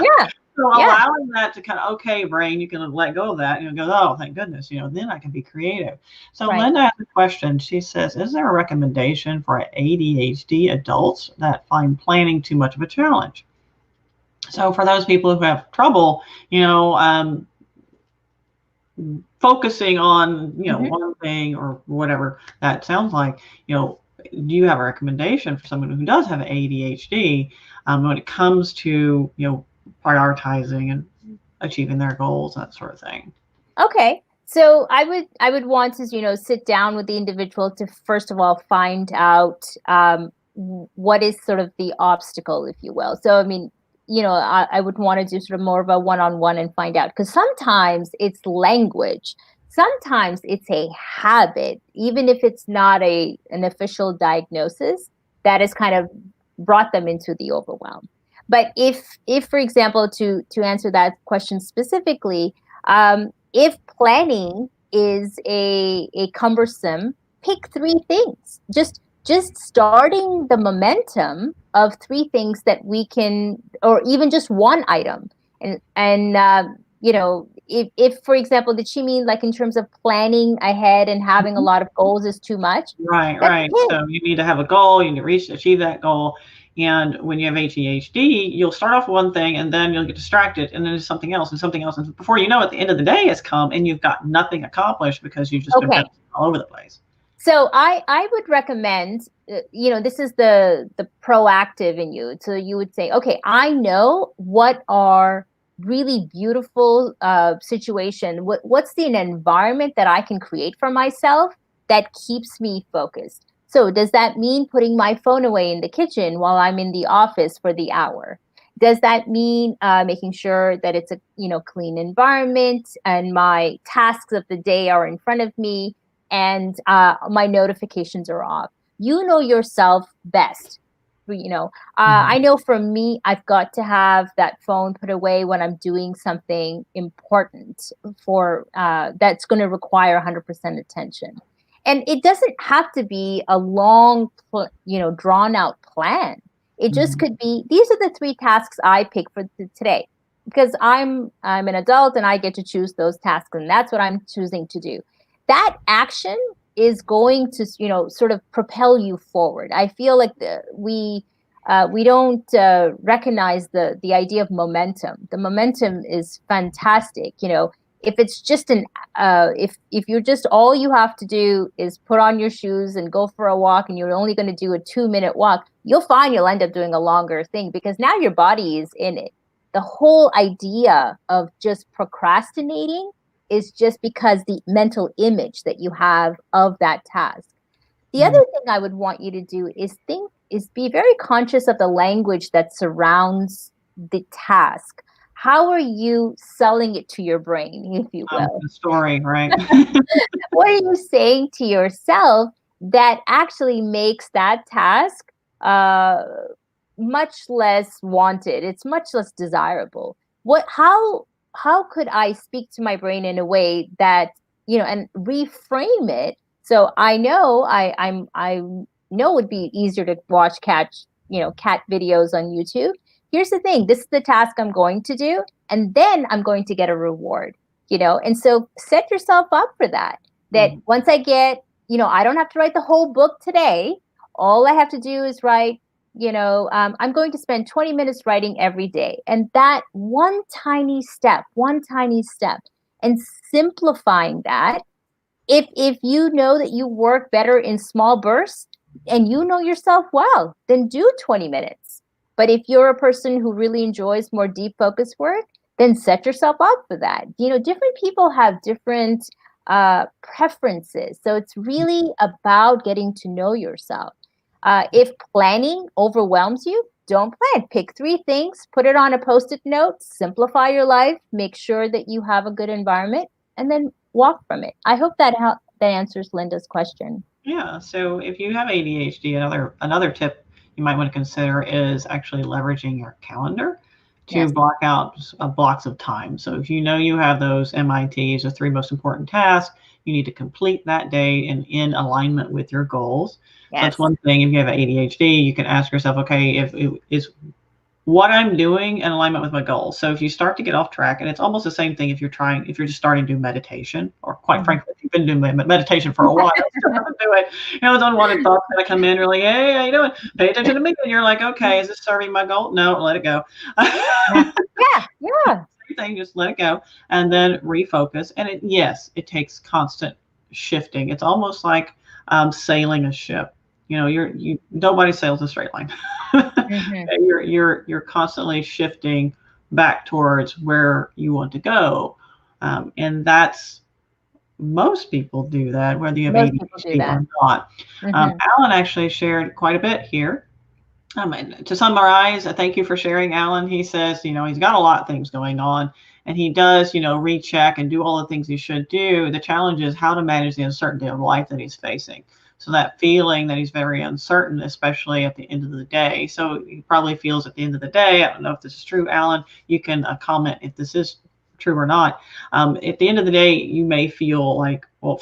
Yeah. So allowing that to kind of, okay, brain, you can let go of that. And you go, oh, thank goodness, then I can be creative. So Linda has a question. She says, is there a recommendation for ADHD adults that find planning too much of a challenge? So for those people who have trouble, focusing on, one thing or whatever that sounds like, do you have a recommendation for someone who does have ADHD when it comes to, prioritizing and achieving their goals, that sort of thing? Okay. So I would want to, sit down with the individual to, first of all, find out what is sort of the obstacle, if you will. So, I mean, I would want to do sort of more of a one-on-one and find out, because sometimes it's language. Sometimes it's a habit, even if it's not an official diagnosis, that has kind of brought them into the overwhelm. But if for example, to answer that question specifically, if planning is a cumbersome, pick 3 things. Just starting the momentum of 3 things that we can, or even just one item. And if for example, did she mean like in terms of planning ahead and having a lot of goals is too much? Right. So you need to have a goal. You need to achieve that goal. And when you have ADHD, you'll start off with one thing and then you'll get distracted and then there's something else and something else. And before you know it, the end of the day has come and you've got nothing accomplished because you've just been all over the place. So I would recommend, this is the proactive in you. So you would say, okay, I know what are really beautiful situation. What's the environment that I can create for myself that keeps me focused? So does that mean putting my phone away in the kitchen while I'm in the office for the hour? Does that mean making sure that it's a clean environment and my tasks of the day are in front of me and my notifications are off? You know yourself best. I know for me, I've got to have that phone put away when I'm doing something important for that's going to require 100% attention. And it doesn't have to be a long, drawn out plan. It just could be, these are the 3 tasks I pick for today, because I'm an adult and I get to choose those tasks, and that's what I'm choosing to do. That action is going to, sort of propel you forward. I feel like we don't recognize the idea of momentum. The momentum is fantastic. If it's just if you're just, all you have to do is put on your shoes and go for a walk, and you're only going to do a 2-minute walk, you'll find you'll end up doing a longer thing, because now your body is in it. The whole idea of just procrastinating is just because the mental image that you have of that task. The other thing I would want you to do is be very conscious of the language that surrounds the task. How are you selling it to your brain, if you will? The story, right? What are you saying to yourself that actually makes that task much less wanted? It's much less desirable. How could I speak to my brain in a way that, and reframe it? So I know I know it would be easier to watch cat videos on YouTube. Here's the thing, this is the task I'm going to do, and then I'm going to get a reward, and so set yourself up for that. Once I get, I don't have to write the whole book today. All I have to do is write, I'm going to spend 20 minutes writing every day. And that one tiny step, and simplifying that. If you know that you work better in small bursts and you know yourself well, then do 20 minutes. But if you're a person who really enjoys more deep focus work, then set yourself up for that. Different people have different preferences. So it's really about getting to know yourself. If planning overwhelms you, don't plan. Pick 3 things, put it on a Post-it note, simplify your life, make sure that you have a good environment, and then walk from it. I hope that answers Linda's question. Yeah. So if you have ADHD, another tip you might want to consider is actually leveraging your calendar to block out blocks of time. So if you know you have those MITs, the 3 most important tasks, you need to complete that day and in alignment with your goals. Yes. So that's one thing. If you have ADHD, you can ask yourself, okay, is what I'm doing in alignment with my goals. So if you start to get off track, and it's almost the same thing if you're just starting to do meditation, or quite frankly, if you've been doing meditation for a while, do it. Those unwanted thoughts that come in, you're like, hey, how you doing? Pay attention to me. And you're like, okay, is this serving my goal? No, let it go. Yeah. Same thing, just let it go. And then refocus. And it takes constant shifting. It's almost like sailing a ship. Nobody sails a straight line. You're constantly shifting back towards where you want to go, and that's, most people do that, whether you have ADHD or not. Alan actually shared quite a bit here. And to summarize, thank you for sharing, Alan. He says, he's got a lot of things going on, and he does, recheck and do all the things he should do. The challenge is how to manage the uncertainty of life that he's facing. So that feeling that he's very uncertain, especially at the end of the day. So he probably feels at the end of the day, I don't know if this is true, Alan, you can comment if this is true or not. At the end of the day, you may feel like, well,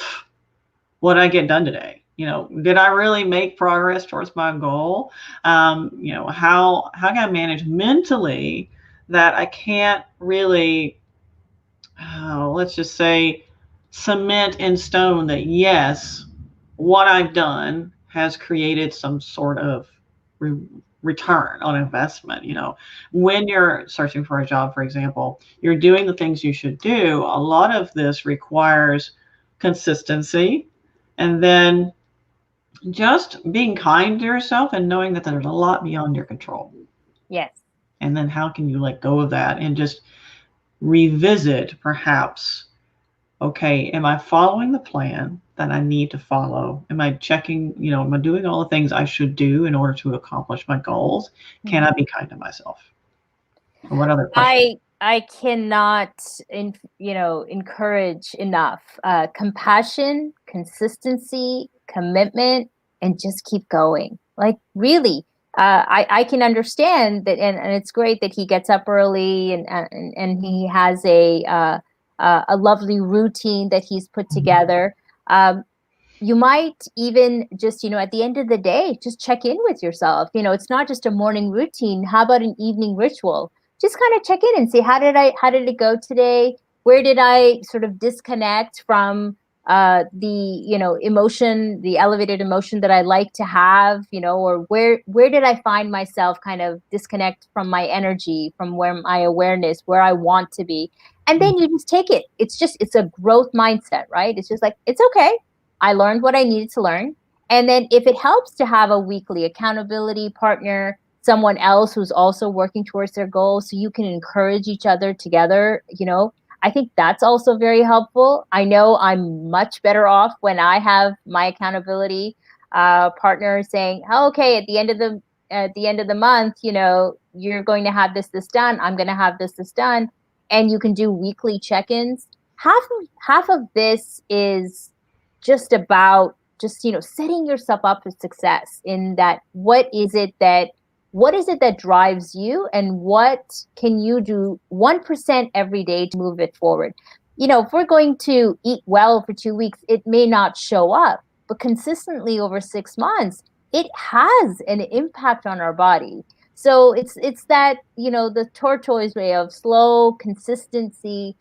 what did I get done today? Did I really make progress towards my goal? How can I manage mentally that I can't really, let's just say, cement in stone that yes, what I've done has created some sort of return on investment. When you're searching for a job, for example, you're doing the things you should do. A lot of this requires consistency, and then just being kind to yourself and knowing that there's a lot beyond your control. Yes. And then how can you let go of that and just revisit, perhaps, okay, am I following the plan that I need to follow? Am I checking, am I doing all the things I should do in order to accomplish my goals? Can I be kind to myself? Or what other questions? I cannot, encourage enough compassion, consistency, commitment, and just keep going. Like, really, I can understand that, and it's great that he gets up early and he has a lovely routine that he's put together. you might even just, at the end of the day, just check in with yourself. It's not just a morning routine. How about an evening ritual? Just kind of check in and see, how did it go today? Where did I sort of disconnect from the emotion, the elevated emotion that I like to have, or where did I find myself kind of disconnect from my energy, from where my awareness, where I want to be. And then you just take it. It's a growth mindset, right? It's just like, it's okay. I learned what I needed to learn. And then if it helps to have a weekly accountability partner, someone else who's also working towards their goals, so you can encourage each other together, I think that's also very helpful. I know I'm much better off when I have my accountability partner saying, oh, okay, at the end of the month, you're going to have this done. I'm going to have this done. And you can do weekly check-ins. Half of this is just about setting yourself up for success, in that what is it that drives you, and what can you do 1% every day to move it forward. If we're going to eat well for 2 weeks, it may not show up, but consistently over 6 months, it has an impact on our body. So it's that, the tortoise way of slow consistency.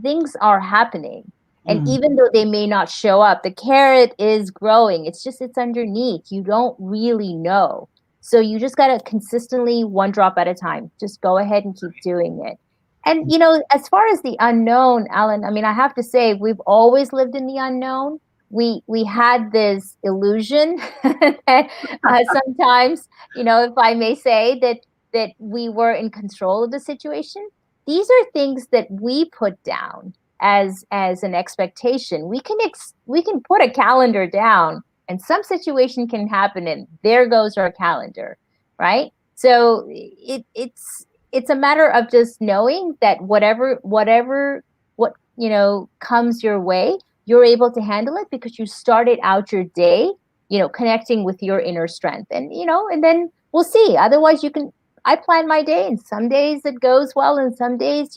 Things are happening. And even though they may not show up, the carrot is growing. It's underneath. You don't really know. So you just got to consistently, one drop at a time, just go ahead and keep doing it. And, as far as the unknown, Alan, I mean, I have to say, we've always lived in the unknown. We had this illusion that sometimes, if I may say, that we were in control of the situation. These are things that we put down as an expectation. We can put a calendar down, and some situation can happen, and there goes our calendar, right? So it's a matter of just knowing that whatever comes your way, you're able to handle it because you started out your day, connecting with your inner strength, and then we'll see. Otherwise, I plan my day, and some days it goes well, and some days,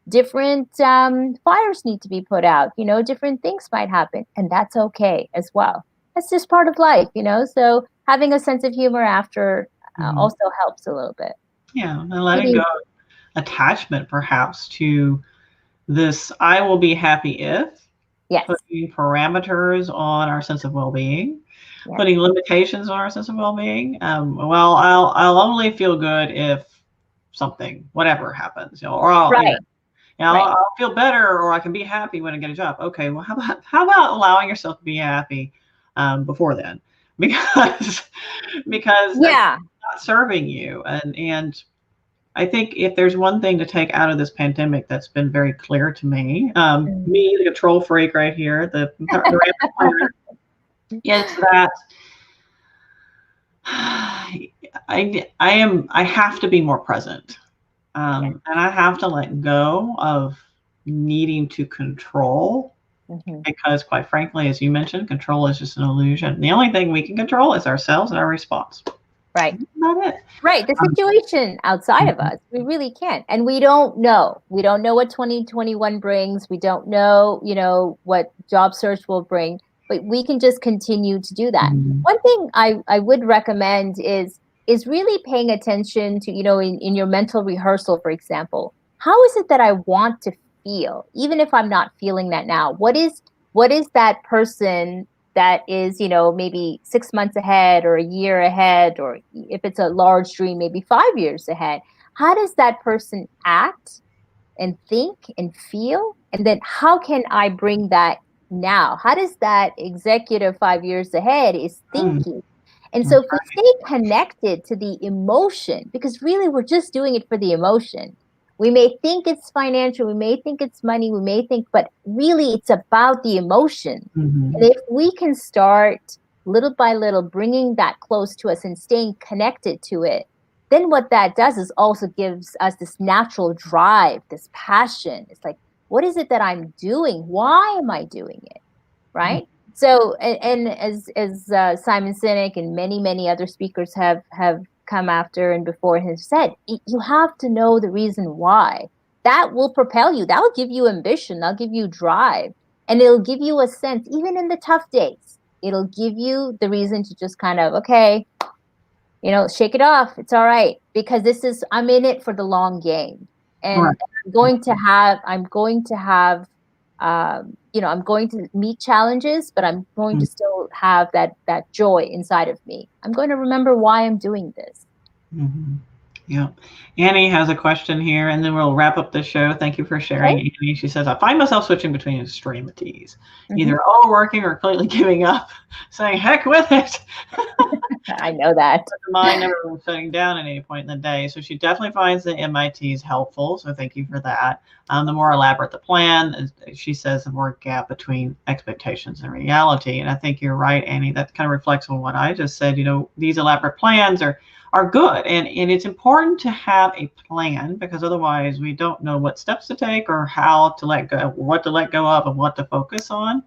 different fires need to be put out, different things might happen, and that's okay as well. That's just part of life, so having a sense of humor after also helps a little bit. Yeah, and letting go attachment perhaps to this I will be happy if, yes, putting parameters on our sense of well-being, yes, putting limitations on our sense of well-being. Well, I'll only feel good if something, whatever happens, or right. I'll feel better, or I can be happy when I get a job. Okay, well, how about allowing yourself to be happy before then, because yeah, it's not serving you. And I think if there's one thing to take out of this pandemic that's been very clear to me, me, the control freak right here, the is that I have to be more present. And I have to let go of needing to control, because quite frankly, as you mentioned, control is just an illusion. The only thing we can control is ourselves and our response. Right. That's not it. Right. The situation outside of us, we really can't. And we don't know. We don't know what 2021 brings. We don't know, what job search will bring. But we can just continue to do that. One thing I would recommend is really paying attention to, in your mental rehearsal, for example, how is it that I want to feel, even if I'm not feeling that now? What is that person that is, maybe 6 months ahead, or a year ahead, or if it's a large dream, maybe 5 years ahead? How does that person act and think and feel? And then how can I bring that now? How does that executive 5 years ahead is thinking? And so if we stay connected to the emotion, because really we're just doing it for the emotion. We may think it's financial, we may think it's money, we may think, but really it's about the emotion. And if we can start little by little bringing that close to us and staying connected to it, then what that does is also gives us this natural drive, this passion. It's like, what is it that I'm doing? Why am I doing it? Right? So, and as Simon Sinek and many other speakers have come after and before have said, you have to know the reason why. That will propel you. That will give you ambition. That'll give you drive. And it'll give you a sense, even in the tough days, it'll give you the reason to just kind of, okay, shake it off. It's all right, because I'm in it for the long game. And Right. I'm going to have, I'm going to meet challenges, but I'm going to still have that joy inside of me. I'm going to remember why I'm doing this. Mm-hmm. Yeah. Annie has a question here, and then we'll wrap up the show. Thank you for sharing, Okay. Annie. She says, I find myself switching between extremities, Mm-hmm. either overworking or completely giving up, saying, heck with it. I know that. But the mind never was shutting down at any point in the day. So she definitely finds the MITs helpful. So thank you for that. The more elaborate the plan, she says, the more gap between expectations and reality. And I think you're right, Annie. That kind of reflects on what I just said. These elaborate plans are good. And it's important to have a plan, because otherwise we don't know what steps to take or how to let go, what to let go of and what to focus on.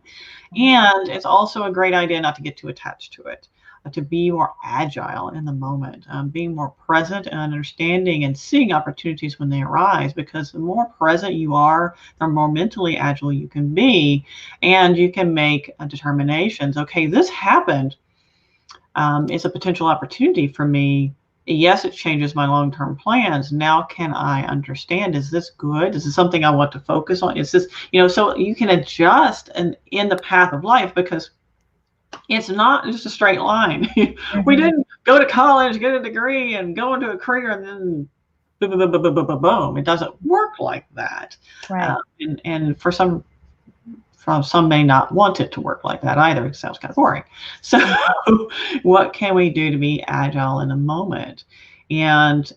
And it's also a great idea not to get too attached to it, to be more agile in the moment, being more present and understanding and seeing opportunities when they arise, because the more present you are, the more mentally agile you can be, and you can make determinations. Okay, this happened. It's a potential opportunity for me. Yes, it changes my long-term plans. Now, can I understand? Is this good? Is this something I want to focus on? Is this, so you can adjust in the path of life, because it's not just a straight line. We didn't go to college, get a degree, and go into a career, and then boom, boom, boom, boom, boom, boom, boom. It doesn't work like that. Right. And for some may not want it to work like that either. It sounds kind of boring. So what can we do to be agile in a moment? And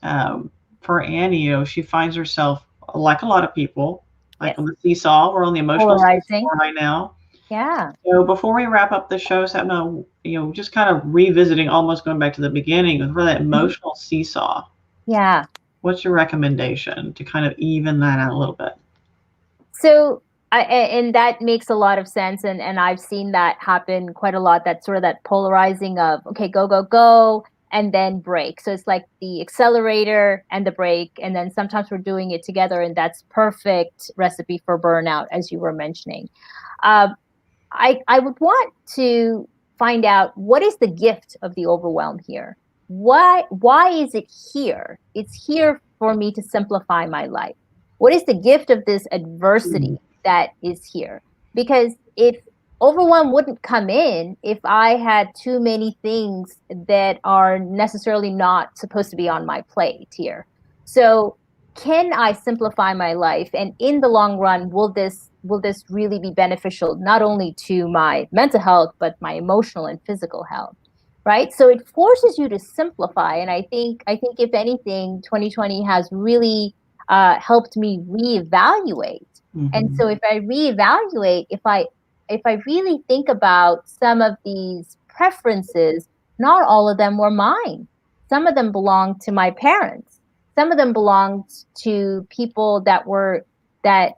for Annie, she finds herself, like a lot of people, like on the seesaw. We're on the emotional seesaw right now. Yeah. So before we wrap up the show, Sapna, just kind of revisiting, almost going back to the beginning, for that emotional seesaw. Yeah. What's your recommendation to kind of even that out a little bit? So, and that makes a lot of sense. And I've seen that happen quite a lot, that sort of that polarizing of, okay, go, go, go, and then brake. So it's like the accelerator and the brake. And then sometimes we're doing it together, and that's perfect recipe for burnout, as you were mentioning. I would want to find out, what is the gift of the overwhelm here? Why is it here? It's here for me to simplify my life. What is the gift of this adversity that is here? Because if overwhelm wouldn't come in if I had too many things that are necessarily not supposed to be on my plate here. So can I simplify my life? And in the long run, will this really be beneficial, not only to my mental health, but my emotional and physical health? Right. So it forces you to simplify. And I think if anything, 2020 has really helped me reevaluate. And so if I reevaluate, if I really think about some of these preferences, not all of them were mine. Some of them belonged to my parents. Some of them belonged to people that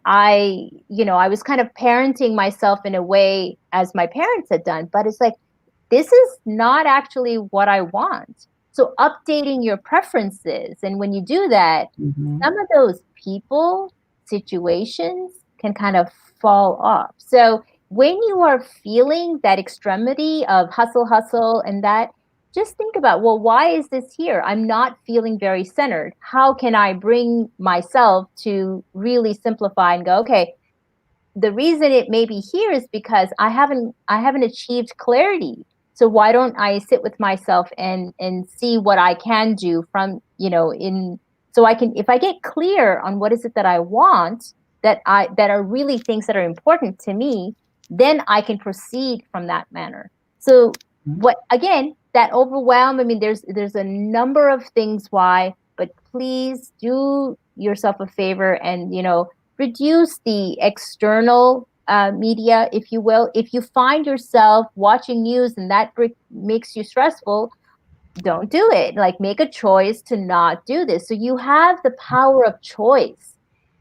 I was kind of parenting myself in a way as my parents had done. But it's like, this is not actually what I want. So updating your preferences. And when you do that, some of those people, situations can kind of fall off. So when you are feeling that extremity of hustle, and that, just think about, well, why is this here? I'm not feeling very centered. How can I bring myself to really simplify and go, okay, the reason it may be here is because I haven't achieved clarity. So why don't I sit with myself and see what I can do from, so I can, if I get clear on what is it that I want, that are really things that are important to me, then I can proceed from that manner. So again, that overwhelm, I mean, there's a number of things why, but please do yourself a favor and, reduce the external media, if you will. If you find yourself watching news and that makes you stressful, don't do it. Like, make a choice to not do this. So you have the power of choice.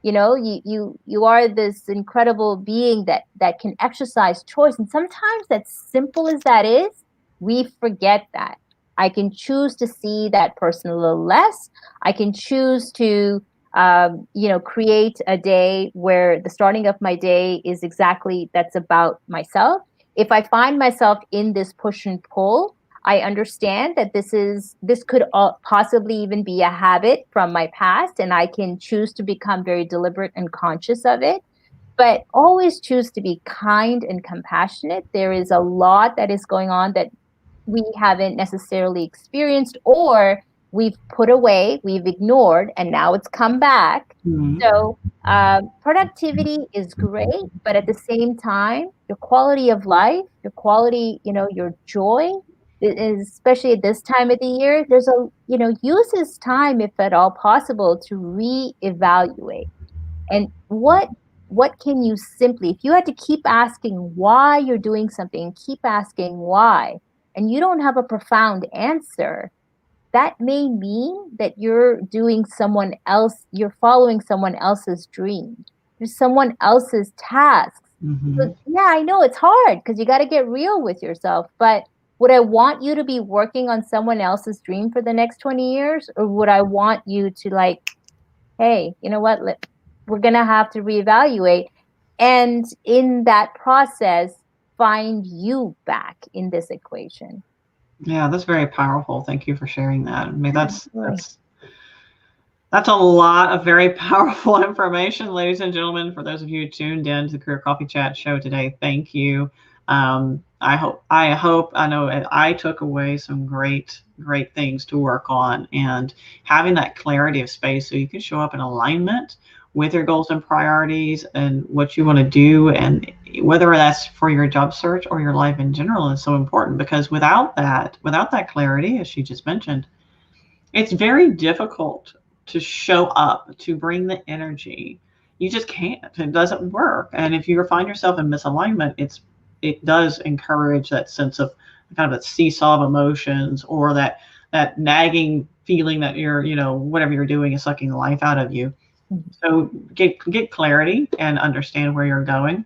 You are this incredible being that can exercise choice. And sometimes, as simple as that is, we forget that. I can choose to see that person a little less. I can choose to create a day where the starting of my day is exactly that's about myself. if I find myself in this push and pull, I understand that this could possibly even be a habit from my past, and I can choose to become very deliberate and conscious of it. But always choose to be kind and compassionate. There is a lot that is going on that we haven't necessarily experienced, or we've put away, we've ignored, and now it's come back. Mm-hmm. So productivity is great, but at the same time, your quality of life, your quality, your joy, especially at this time of the year, there's use this time, if at all possible, to reevaluate. And what can you simply, if you had to keep asking why you're doing something, keep asking why, and you don't have a profound answer, that may mean that you're following someone else's dream. There's someone else's tasks. Mm-hmm. So, yeah, I know it's hard because you got to get real with yourself, but would I want you to be working on someone else's dream for the next 20 years? Or would I want you to hey, you know what? We're going to have to reevaluate. And in that process, find you back in this equation. Yeah, that's very powerful. Thank you for sharing that. I mean, that's a lot of very powerful information, ladies and gentlemen. For those of you who tuned in to the Career Coffee Chat show today, thank you. I know I took away some great things to work on, and having that clarity of space so you can show up in alignment with your goals and priorities and what you want to do, and whether that's for your job search or your life in general, is so important, because without that clarity, as she just mentioned, it's very difficult to show up, to bring the energy. You just can't. It doesn't work. And if you find yourself in misalignment, it does encourage that sense of kind of a seesaw of emotions, or that nagging feeling that whatever you're doing is sucking the life out of you. So get clarity and understand where you're going.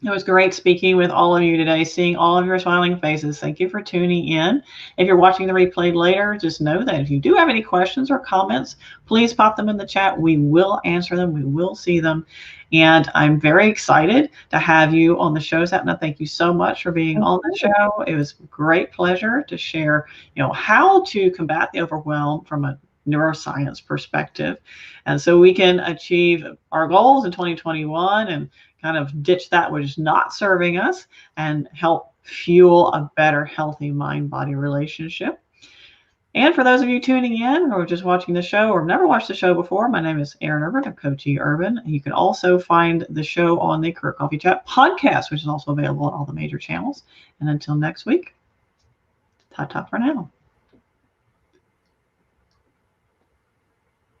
It was great speaking with all of you today, seeing all of your smiling faces. Thank you for tuning in. If you're watching the replay later, just know that if you do have any questions or comments, please pop them in the chat. We will answer them. We will see them. And I'm very excited to have you on the show, Sapna. Thank you so much for being on the show. It was a great pleasure to share, how to combat the overwhelm from a neuroscience perspective. And so we can achieve our goals in 2021 and kind of ditch that which is not serving us and help fuel a better, healthy mind-body relationship. And for those of you tuning in or just watching the show or have never watched the show before, my name is Erin Urban of Coach Urban. You can also find the show on the Career Coffee Chat podcast, which is also available on all the major channels. And until next week, ta-ta for now.